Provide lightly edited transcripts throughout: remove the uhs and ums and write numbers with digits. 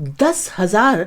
10,000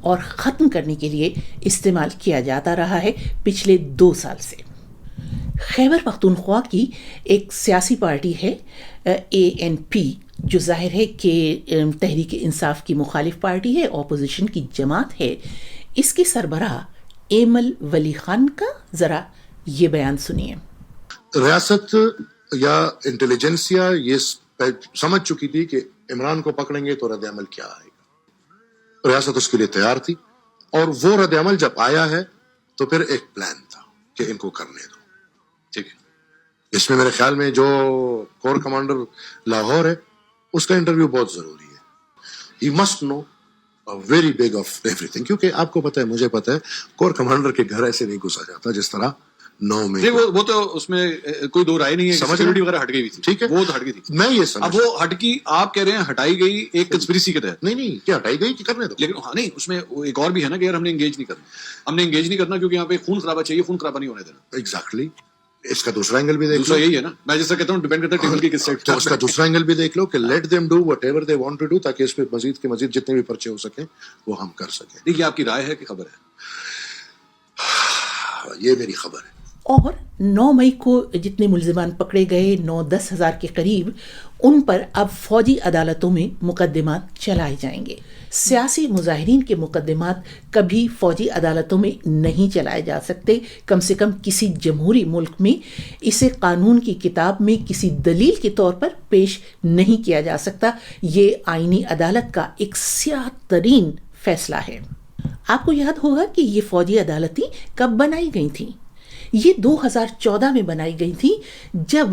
اور ختم کرنے کے لیے استعمال کیا جاتا رہا ہے پچھلے 2 سال سے۔ خیبر پختونخوا کی ایک سیاسی پارٹی ہے ANP، جو ظاہر ہے کہ تحریک انصاف کی مخالف پارٹی ہے، اپوزیشن کی جماعت ہے۔ اس کے سربراہ ایمل ولی خان کا ذرا یہ بیان سنیے۔ ریاست یا انٹیلیجنسیا یہ سمجھ چکی تھی کہ عمران کو پکڑیں گے تو رد عمل کیا آئے گا، ریاست اس کے لیے تیار تھی، اور وہ رد عمل جب آیا ہے تو پھر ایک پلان تھا کہ ان کو کرنے دو، ٹھیک ہے۔ اس میں میرے خیال میں جو کور کمانڈر لاہور ہے اس کا انٹرویو بہت ضروری ہے۔ He must know very big of everything, کیونکہ آپ کو پتہ ہے، مجھے پتہ ہے، کور کمانڈر کے گھر ایسے نہیں گھسا جاتا جس طرح 9 میں۔ وہ تو اس میں کوئی دو رائے نہیں ہے، سیکورٹی وغیرہ ہٹ گئی ہوئی تھی، ٹھیک ہے، وہ تو ہٹ گئی تھی۔ میں یہ سمجھ، اب وہ ہٹ کی، آپ کہہ رہے ہیں ہٹائی گئی ایک کنسپریسی کے تحت، نہیں کیا ہٹائی گئی کہ کرنے دو، لیکن ہاں نہیں، اس میں ایک اور بھی ہے نا کہ یار ہم نے انگیج نہیں کرنا، ہم نے انگیج نہیں کرنا کیونکہ یہاں پہ خون خرابہ چاہیے، خون خرابہ نہیں ہونے دینا۔ ایگزیکٹلی، اس کا دوسرا اینگل بھی دیکھ لو، دوسرا یہی ہے نا، میں جیسا کہتا ہوں ڈیپینڈ کرتا ہے ٹیبل کی کس سائڈ، تو اس کا دوسرا اینگل بھی دیکھ لو کہ let them do whatever they want to do, تاکہ اس پہ مزید کے مزید جتنے بھی پرچے ہو سکیں وہ ہم کر سکیں۔ دیکھیے آپ کی رائے ہے کہ خبر ہے؟ یہ میری خبر ہے۔ اور 9 مئی کو جتنے ملزمان پکڑے گئے، 9-10 ہزار کے قریب، ان پر اب فوجی عدالتوں میں مقدمات چلائے جائیں گے۔ سیاسی مظاہرین کے مقدمات کبھی فوجی عدالتوں میں نہیں چلائے جا سکتے، کم سے کم کسی جمہوری ملک میں اسے قانون کی کتاب میں کسی دلیل کے طور پر پیش نہیں کیا جا سکتا۔ یہ آئینی عدالت کا ایک سیاہ ترین فیصلہ ہے۔ آپ کو یاد ہوگا کہ یہ فوجی عدالتیں کب بنائی گئی تھیں؟ یہ 2014 میں بنائی گئی تھی، جب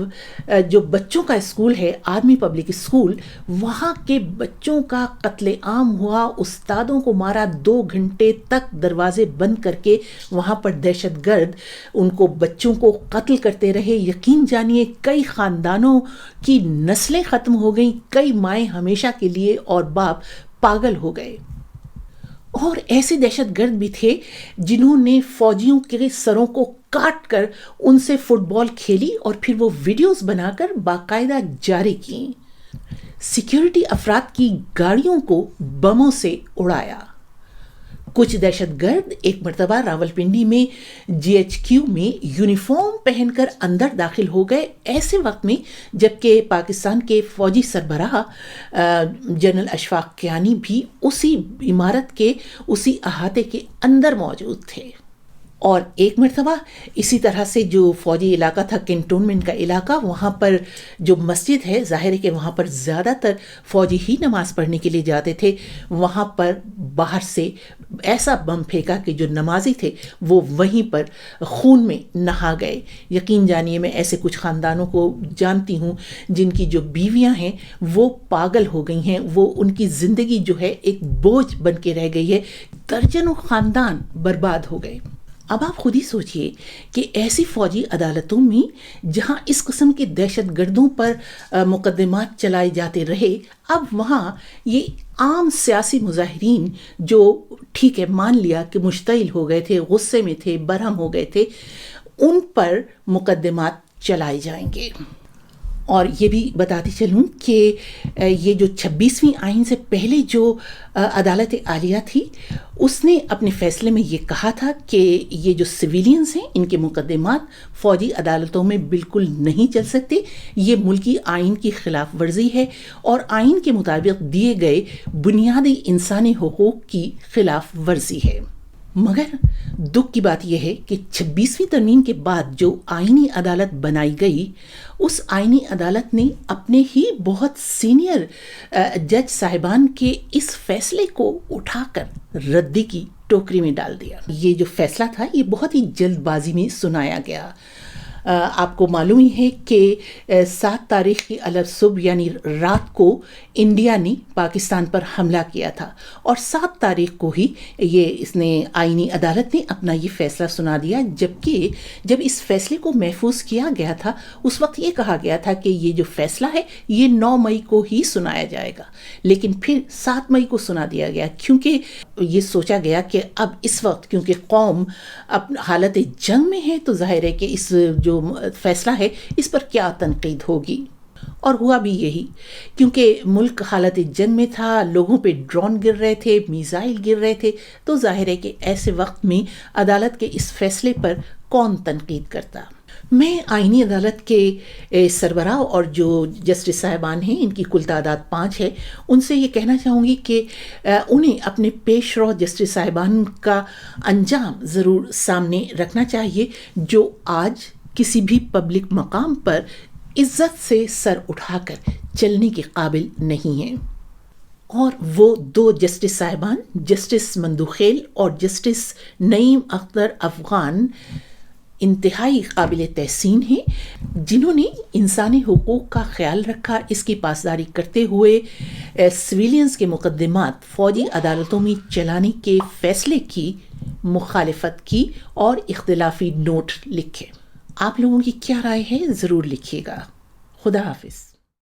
جو بچوں کا اسکول ہے آرمی پبلک اسکول، وہاں کے بچوں کا قتل عام ہوا، استادوں کو مارا، 2 گھنٹے تک دروازے بند کر کے وہاں پر دہشت گرد ان کو بچوں کو قتل کرتے رہے۔ یقین جانیے کئی خاندانوں کی نسلیں ختم ہو گئیں، کئی مائیں ہمیشہ کے لیے اور باپ پاگل ہو گئے۔ اور ایسے دہشت گرد بھی تھے جنہوں نے فوجیوں کے سروں کو کاٹ کر ان سے فٹ بال کھیلی اور پھر وہ ویڈیوز بنا کر باقاعدہ جاری کی۔ سیکیورٹی افراد کی گاڑیوں کو بموں سے اڑایا۔ کچھ دہشت گرد ایک مرتبہ راولپنڈی میں GHQ میں یونیفارم پہن کر اندر داخل ہو گئے، ایسے وقت میں جبکہ پاکستان کے فوجی سربراہ جنرل اشفاق کیانی بھی اسی عمارت کے اسی احاطے کے اندر موجود تھے۔ اور ایک مرتبہ اسی طرح سے جو فوجی علاقہ تھا، کنٹونمنٹ کا علاقہ، وہاں پر جو مسجد ہے، ظاہر ہے کہ وہاں پر زیادہ تر فوجی ہی نماز پڑھنے کے لیے جاتے تھے، وہاں پر باہر سے ایسا بم پھینکا کہ جو نمازی تھے وہ وہیں پر خون میں نہا گئے۔ یقین جانیے میں ایسے کچھ خاندانوں کو جانتی ہوں جن کی جو بیویاں ہیں وہ پاگل ہو گئی ہیں، وہ ان کی زندگی جو ہے ایک بوجھ بن کے رہ گئی ہے، درجنوں خاندان برباد ہو گئے۔ اب آپ خود ہی سوچئے کہ ایسی فوجی عدالتوں میں جہاں اس قسم کے دہشت گردوں پر مقدمات چلائے جاتے رہے، اب وہاں یہ عام سیاسی مظاہرین جو ٹھیک ہے مان لیا کہ مشتعل ہو گئے تھے، غصے میں تھے، برہم ہو گئے تھے، ان پر مقدمات چلائے جائیں گے۔ اور یہ بھی بتاتی چلوں کہ یہ جو 26ویں آئین سے پہلے جو عدالت عالیہ تھی، اس نے اپنے فیصلے میں یہ کہا تھا کہ یہ جو سویلینز ہیں ان کے مقدمات فوجی عدالتوں میں بالکل نہیں چل سکتے، یہ ملکی آئین کی خلاف ورزی ہے اور آئین کے مطابق دیے گئے بنیادی انسانی حقوق کی خلاف ورزی ہے۔ مگر دکھ کی بات یہ ہے کہ 26ویں ترمیم کے بعد جو آئینی عدالت بنائی گئی، اس آئینی عدالت نے اپنے ہی بہت سینئر جج صاحبان کے اس فیصلے کو اٹھا کر ردی کی ٹوکری میں ڈال دیا۔ یہ جو فیصلہ تھا یہ بہت ہی جلد بازی میں سنایا گیا۔ آپ کو معلوم ہی ہے کہ 7 تاریخ کی الگ صبح یعنی رات کو انڈیا نے پاکستان پر حملہ کیا تھا، اور 7 تاریخ کو ہی اس نے آئینی عدالت نے اپنا یہ فیصلہ سنا دیا، جبکہ جب اس فیصلے کو محفوظ کیا گیا تھا اس وقت یہ کہا گیا تھا کہ یہ جو فیصلہ ہے یہ 9 مئی کو ہی سنایا جائے گا، لیکن پھر 7 مئی کو سنا دیا گیا، کیونکہ یہ سوچا گیا کہ اب اس وقت کیونکہ قوم حالت جنگ میں ہے تو ظاہر ہے کہ اس جو فیصلہ ہے اس پر کیا تنقید ہوگی۔ اور ہوا بھی یہی، کیونکہ ملک حالت جنگ میں تھا، لوگوں پہ ڈرون گر رہے تھے، میزائل گر رہے تھے، تو ظاہر ہے کہ ایسے وقت میں عدالت کے اس فیصلے پر کون تنقید کرتا۔ میں آئینی عدالت کے سربراہ اور جو جسٹس صاحبان ہیں، ان کی کل تعداد 5 ہے، ان سے یہ کہنا چاہوں گی کہ انہیں اپنے پیش رو جسٹس صاحبان کا انجام ضرور سامنے رکھنا چاہیے، جو آج کسی بھی پبلک مقام پر عزت سے سر اٹھا کر چلنے کے قابل نہیں ہیں۔ اور وہ 2 جسٹس صاحبان، جسٹس مندوخیل اور جسٹس نعیم اختر افغان، انتہائی قابل تحسین ہیں، جنہوں نے انسانی حقوق کا خیال رکھا، اس کی پاسداری کرتے ہوئے سویلینز کے مقدمات فوجی عدالتوں میں چلانے کے فیصلے کی مخالفت کی اور اختلافی نوٹ لکھے۔ آپ لوگوں کی کیا رائے ہے ضرور لکھیے گا۔ خدا حافظ۔